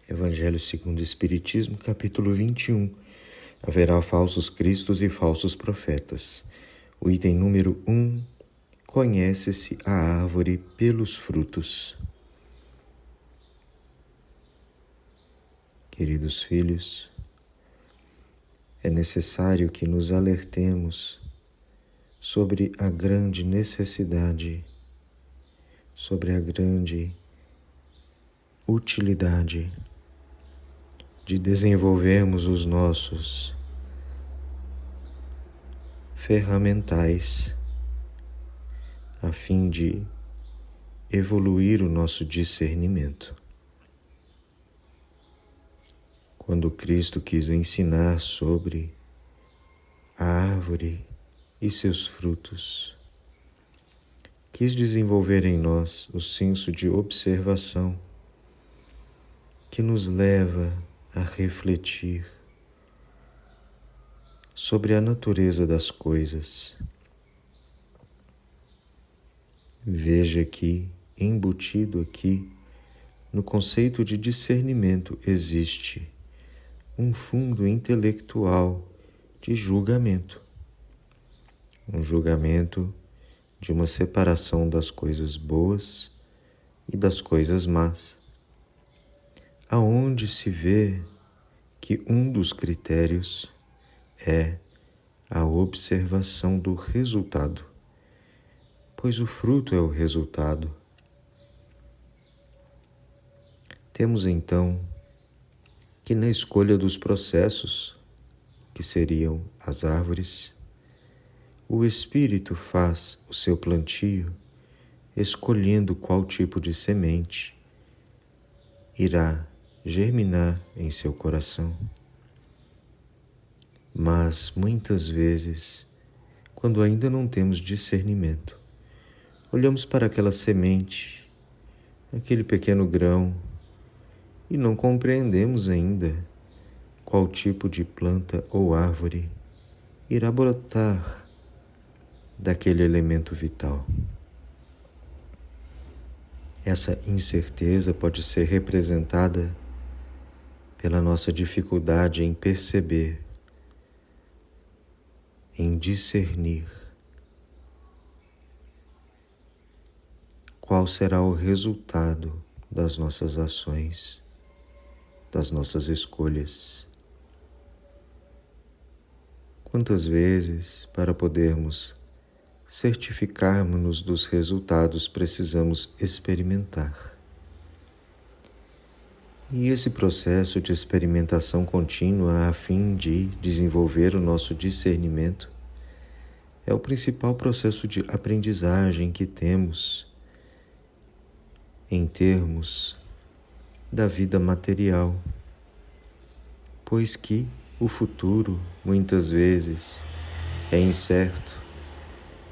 Evangelho segundo o Espiritismo, capítulo 21. Haverá falsos cristos e falsos profetas. O item número 1. Conhece-se a árvore pelos frutos. Queridos filhos, é necessário que nos alertemos sobre a grande necessidade, sobre a grande utilidade de desenvolvermos os nossos ferramentais a fim de evoluir o nosso discernimento. Quando Cristo quis ensinar sobre a árvore e seus frutos, quis desenvolver em nós o senso de observação que nos leva a refletir sobre a natureza das coisas. Veja que, embutido aqui, no conceito de discernimento, existe um fundo intelectual de julgamento. Um julgamento de uma separação das coisas boas e das coisas más, aonde se vê que um dos critérios é a observação do resultado, pois o fruto é o resultado. Temos então que na escolha dos processos, que seriam as árvores, o espírito faz o seu plantio, escolhendo qual tipo de semente irá germinar em seu coração. Mas muitas vezes, quando ainda não temos discernimento, olhamos para aquela semente, aquele pequeno grão, e não compreendemos ainda qual tipo de planta ou árvore irá brotar daquele elemento vital. Essa incerteza pode ser representada pela nossa dificuldade em perceber, em discernir qual será o resultado das nossas ações, das nossas escolhas. Quantas vezes, para podermos certificarmos-nos dos resultados, precisamos experimentar. E esse processo de experimentação contínua a fim de desenvolver o nosso discernimento é o principal processo de aprendizagem que temos em termos da vida material, pois que o futuro, muitas vezes, é incerto,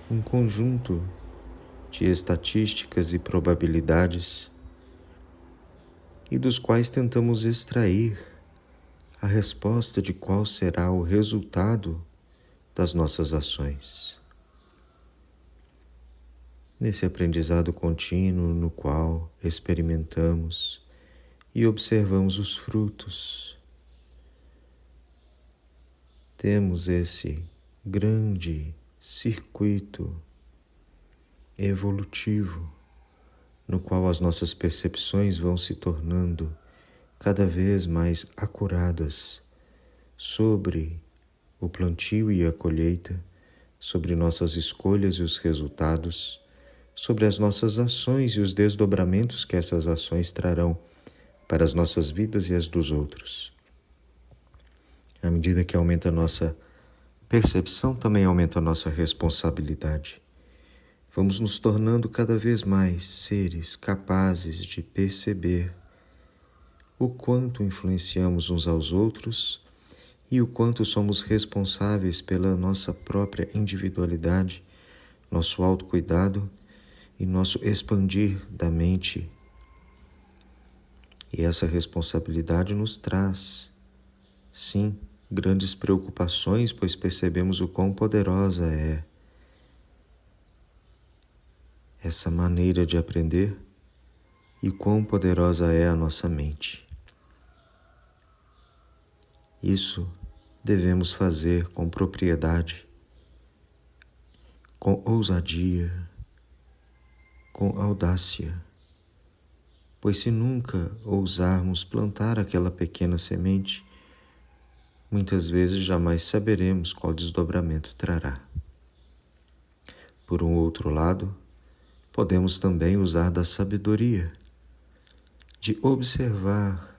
um conjunto de estatísticas e probabilidades, e dos quais tentamos extrair a resposta de qual será o resultado das nossas ações. Nesse aprendizado contínuo no qual experimentamos e observamos os frutos, temos esse grande circuito evolutivo no qual as nossas percepções vão se tornando cada vez mais acuradas sobre o plantio e a colheita, sobre nossas escolhas e os resultados, sobre as nossas ações e os desdobramentos que essas ações trarão para as nossas vidas e as dos outros. À medida que aumenta a nossa percepção, também aumenta a nossa responsabilidade. Vamos nos tornando cada vez mais seres capazes de perceber o quanto influenciamos uns aos outros e o quanto somos responsáveis pela nossa própria individualidade, nosso autocuidado e nosso expandir da mente. E essa responsabilidade nos traz, sim, grandes preocupações, pois percebemos o quão poderosa é essa maneira de aprender e quão poderosa é a nossa mente. Isso devemos fazer com propriedade, com ousadia, com audácia, pois se nunca ousarmos plantar aquela pequena semente, muitas vezes jamais saberemos qual desdobramento trará. Por um outro lado, podemos também usar da sabedoria, de observar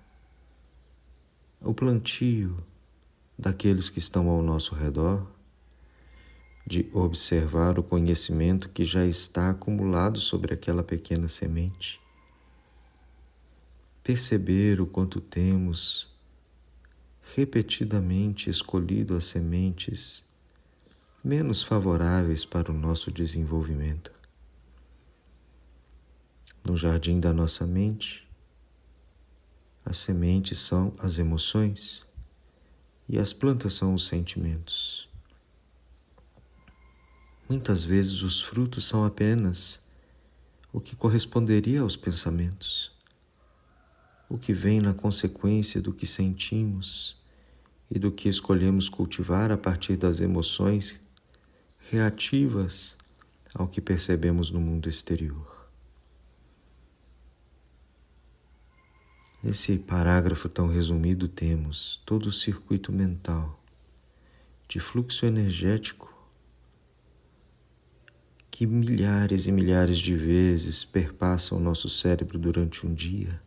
o plantio daqueles que estão ao nosso redor, de observar o conhecimento que já está acumulado sobre aquela pequena semente, perceber o quanto temos repetidamente escolhido as sementes menos favoráveis para o nosso desenvolvimento. No jardim da nossa mente, as sementes são as emoções e as plantas são os sentimentos. Muitas vezes os frutos são apenas o que corresponderia aos pensamentos, o que vem na consequência do que sentimos e do que escolhemos cultivar a partir das emoções reativas ao que percebemos no mundo exterior. Nesse parágrafo tão resumido temos todo o circuito mental de fluxo energético que milhares e milhares de vezes perpassam o nosso cérebro durante um dia,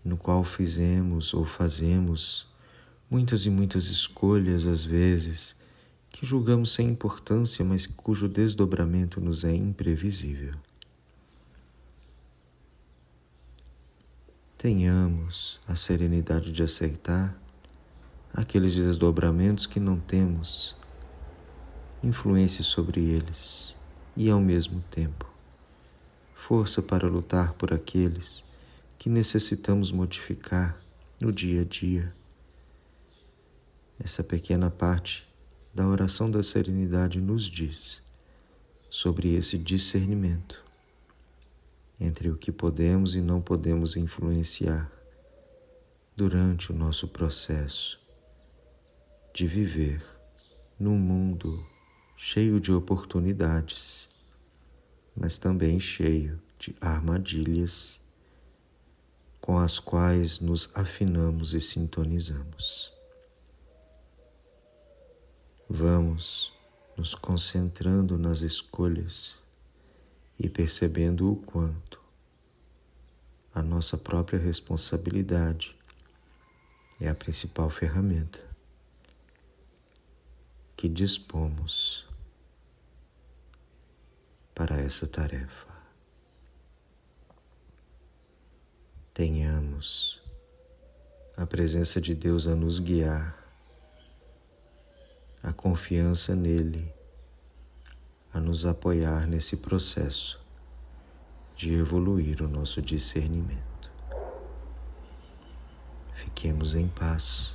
no qual fizemos ou fazemos muitas e muitas escolhas, às vezes, que julgamos sem importância, mas cujo desdobramento nos é imprevisível. Tenhamos a serenidade de aceitar aqueles desdobramentos que não temos influência sobre eles e, ao mesmo tempo, força para lutar por aqueles que necessitamos modificar no dia a dia. Essa pequena parte da oração da serenidade nos diz sobre esse discernimento entre o que podemos e não podemos influenciar durante o nosso processo de viver num mundo cheio de oportunidades, mas também cheio de armadilhas com as quais nos afinamos e sintonizamos. Vamos nos concentrando nas escolhas e percebendo o quanto a nossa própria responsabilidade é a principal ferramenta que dispomos para essa tarefa. Tenhamos a presença de Deus a nos guiar, a confiança nele, a nos apoiar nesse processo de evoluir o nosso discernimento. Fiquemos em paz